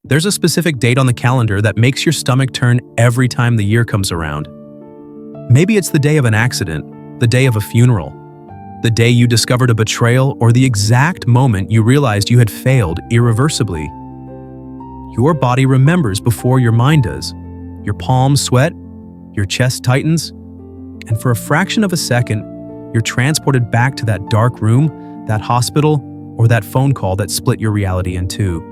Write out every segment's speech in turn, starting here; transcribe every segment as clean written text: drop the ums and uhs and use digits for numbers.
There's a specific date on the calendar that makes your stomach turn every time the year comes around. Maybe it's the day of an accident, the day of a funeral, the day you discovered a betrayal, or the exact moment you realized you had failed irreversibly. Your body remembers before your mind does. Your palms sweat, your chest tightens, and for a fraction of a second, you're transported back to that dark room, that hospital, or that phone call that split your reality in two.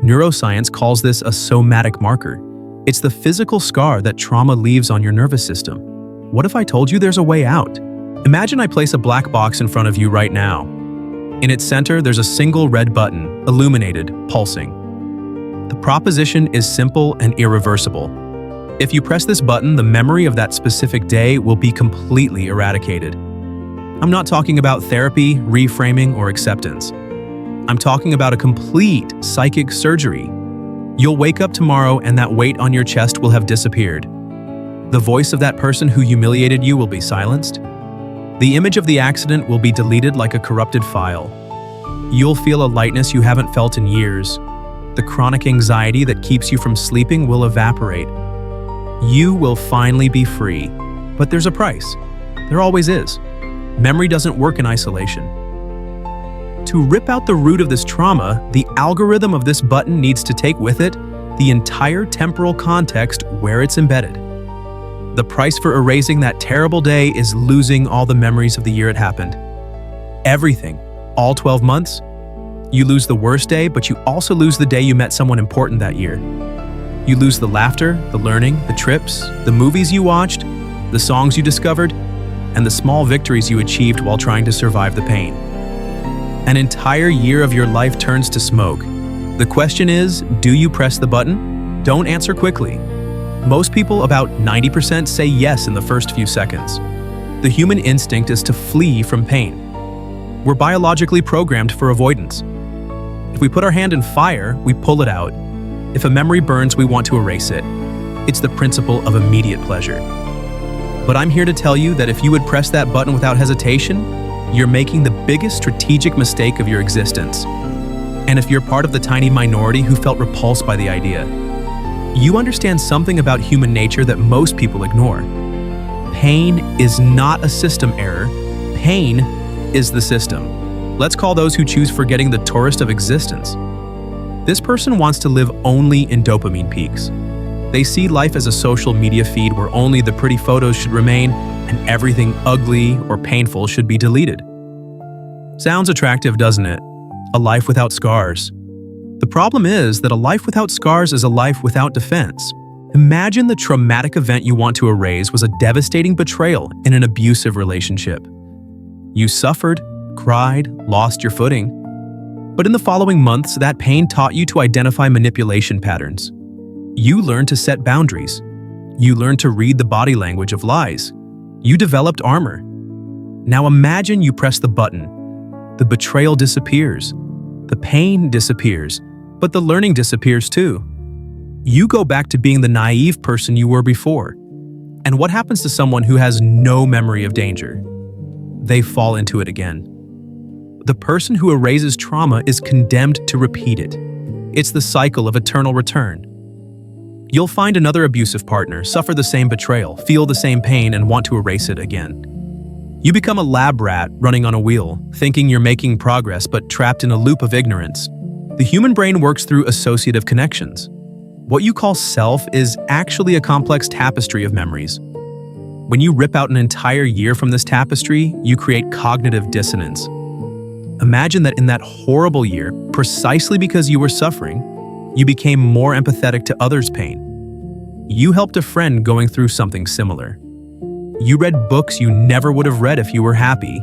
Neuroscience calls this a somatic marker. It's the physical scar that trauma leaves on your nervous system. What if I told you there's a way out? Imagine I place a black box in front of you right now. In its center, there's a single red button, illuminated, pulsing. The proposition is simple and irreversible. If you press this button, the memory of that specific day will be completely eradicated. I'm not talking about therapy, reframing, or acceptance. I'm talking about a complete psychic surgery. You'll wake up tomorrow and that weight on your chest will have disappeared. The voice of that person who humiliated you will be silenced. The image of the accident will be deleted like a corrupted file. You'll feel a lightness you haven't felt in years. The chronic anxiety that keeps you from sleeping will evaporate. You will finally be free. But there's a price. There always is. Memory doesn't work in isolation. To rip out the root of this trauma, the algorithm of this button needs to take with it the entire temporal context where it's embedded. The price for erasing that terrible day is losing all the memories of the year it happened. Everything, all 12 months. You lose the worst day, but you also lose the day you met someone important that year. You lose the laughter, the learning, the trips, the movies you watched, the songs you discovered, and the small victories you achieved while trying to survive the pain. An entire year of your life turns to smoke. The question is, do you press the button? Don't answer quickly. Most people, about 90%, say yes in the first few seconds. The human instinct is to flee from pain. We're biologically programmed for avoidance. If we put our hand in fire, we pull it out. If a memory burns, we want to erase it. It's the principle of immediate pleasure. But I'm here to tell you that if you would press that button without hesitation, you're making the biggest strategic mistake of your existence. And if you're part of the tiny minority who felt repulsed by the idea, you understand something about human nature that most people ignore. Pain is not a system error. Pain is the system. Let's call those who choose forgetting the tourist of existence. This person wants to live only in dopamine peaks. They see life as a social media feed where only the pretty photos should remain and everything ugly or painful should be deleted. Sounds attractive, doesn't it? A life without scars. The problem is that a life without scars is a life without defense. Imagine the traumatic event you want to erase was a devastating betrayal in an abusive relationship. You suffered, cried, lost your footing. But in the following months, that pain taught you to identify manipulation patterns. You learned to set boundaries. You learned to read the body language of lies. You developed armor. Now imagine you press the button. The betrayal disappears. The pain disappears, but the learning disappears too. You go back to being the naive person you were before. And what happens to someone who has no memory of danger? They fall into it again. The person who erases trauma is condemned to repeat it. It's the cycle of eternal return. You'll find another abusive partner, suffer the same betrayal, feel the same pain, and want to erase it again. You become a lab rat running on a wheel, thinking you're making progress but trapped in a loop of ignorance. The human brain works through associative connections. What you call self is actually a complex tapestry of memories. When you rip out an entire year from this tapestry, you create cognitive dissonance. Imagine that in that horrible year, precisely because you were suffering, you became more empathetic to others' pain. You helped a friend going through something similar. You read books you never would have read if you were happy.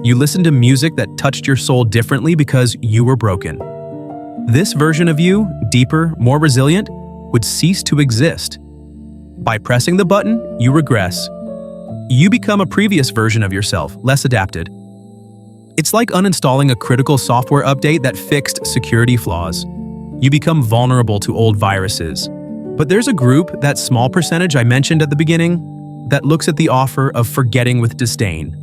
You listened to music that touched your soul differently because you were broken. This version of you, deeper, more resilient, would cease to exist. By pressing the button, you regress. You become a previous version of yourself, less adapted. It's like uninstalling a critical software update that fixed security flaws. You become vulnerable to old viruses. But there's a group, that small percentage I mentioned at the beginning, that looks at the offer of forgetting with disdain.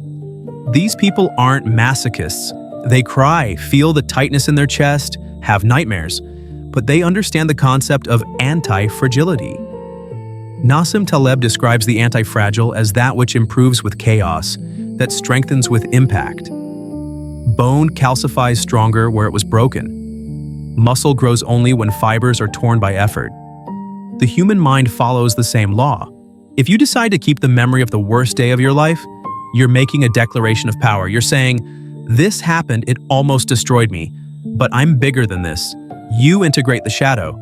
These people aren't masochists. They cry, feel the tightness in their chest, have nightmares. but they understand the concept of antifragility. Nassim Taleb describes the antifragile as that which improves with chaos, that strengthens with impact. Bone calcifies stronger where it was broken. Muscle grows only when fibers are torn by effort. The human mind follows the same law. If you decide to keep the memory of the worst day of your life, you're making a declaration of power. You're saying, "This happened, it almost destroyed me, but I'm bigger than this." You integrate the shadow.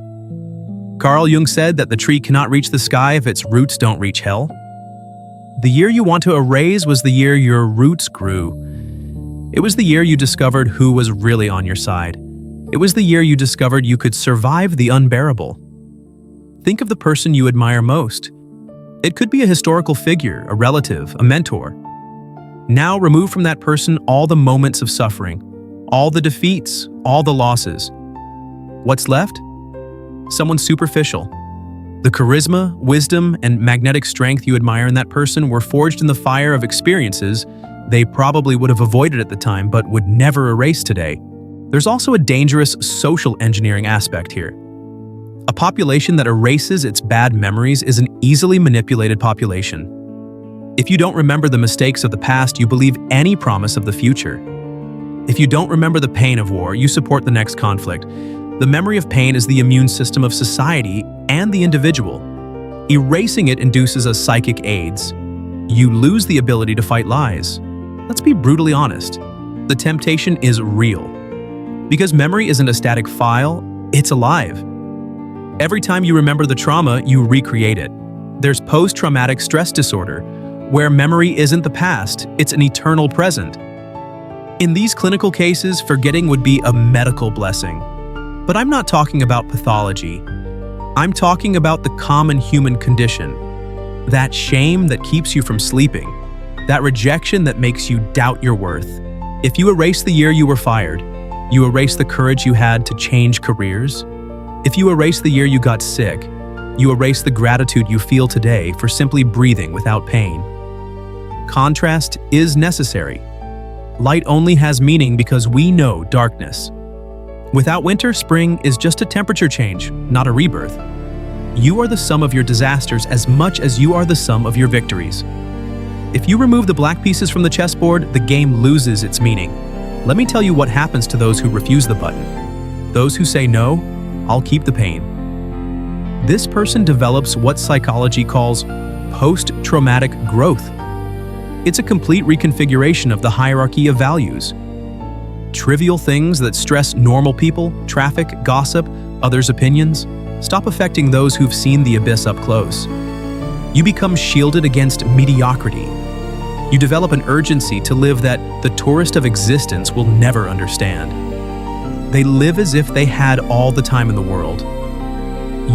Carl Jung said that the tree cannot reach the sky if its roots don't reach hell. The year you want to erase was the year your roots grew. It was the year you discovered who was really on your side. It was the year you discovered you could survive the unbearable. Think of the person you admire most. It could be a historical figure, a relative, a mentor. Now remove from that person all the moments of suffering, all the defeats, all the losses. What's left? Someone superficial. The charisma, wisdom, and magnetic strength you admire in that person were forged in the fire of experiences they probably would have avoided at the time but would never erase today. There's also a dangerous social engineering aspect here. A population that erases its bad memories is an easily manipulated population. If you don't remember the mistakes of the past, you believe any promise of the future. If you don't remember the pain of war, you support the next conflict. The memory of pain is the immune system of society and the individual. Erasing it induces a psychic AIDS. You lose the ability to fight lies. Let's be brutally honest. The temptation is real. Because memory isn't a static file, it's alive. Every time you remember the trauma, you recreate it. There's post-traumatic stress disorder, where memory isn't the past, it's an eternal present. In these clinical cases, forgetting would be a medical blessing. But I'm not talking about pathology. I'm talking about the common human condition. That shame that keeps you from sleeping. That rejection that makes you doubt your worth. If you erase the year you were fired, you erase the courage you had to change careers. If you erase the year you got sick, you erase the gratitude you feel today for simply breathing without pain. Contrast is necessary. Light only has meaning because we know darkness. Without winter, spring is just a temperature change, not a rebirth. You are the sum of your disasters as much as you are the sum of your victories. If you remove the black pieces from the chessboard, the game loses its meaning. Let me tell you what happens to those who refuse the button. Those who say no, I'll keep the pain. This person develops what psychology calls post-traumatic growth. It's a complete reconfiguration of the hierarchy of values. Trivial things that stress normal people, traffic, gossip, others' opinions, stop affecting those who've seen the abyss up close. You become shielded against mediocrity. You develop an urgency to live that the tourist of existence will never understand. They live as if they had all the time in the world.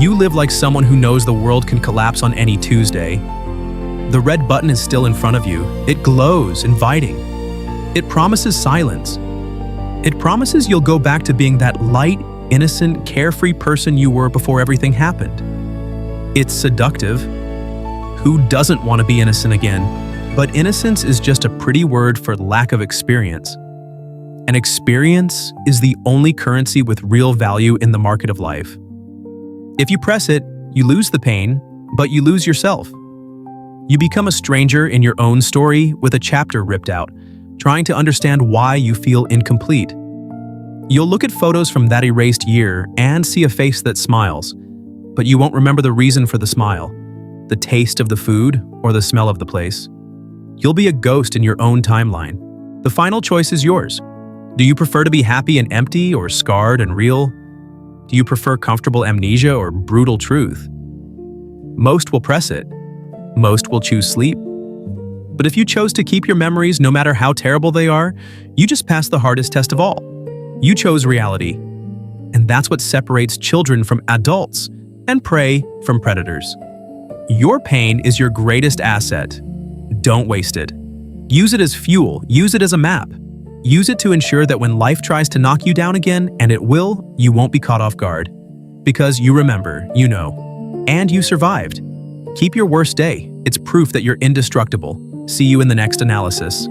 You live like someone who knows the world can collapse on any Tuesday. The red button is still in front of you. It glows, inviting. It promises silence. It promises you'll go back to being that light, innocent, carefree person you were before everything happened. It's seductive. Who doesn't want to be innocent again? But innocence is just a pretty word for lack of experience. And experience is the only currency with real value in the market of life. If you press it, you lose the pain, but you lose yourself. You become a stranger in your own story with a chapter ripped out, trying to understand why you feel incomplete. You'll look at photos from that erased year and see a face that smiles, but you won't remember the reason for the smile, the taste of the food, or the smell of the place. You'll be a ghost in your own timeline. The final choice is yours. Do you prefer to be happy and empty or scarred and real? Do you prefer comfortable amnesia or brutal truth? Most will press it. Most will choose sleep. But if you chose to keep your memories no matter how terrible they are, you just passed the hardest test of all. You chose reality. And that's what separates children from adults and prey from predators. Your pain is your greatest asset. Don't waste it. Use it as fuel. Use it as a map. Use it to ensure that when life tries to knock you down again, and it will, you won't be caught off guard. Because you remember, you know, and you survived. Keep your worst day. It's proof that you're indestructible. See you in the next analysis.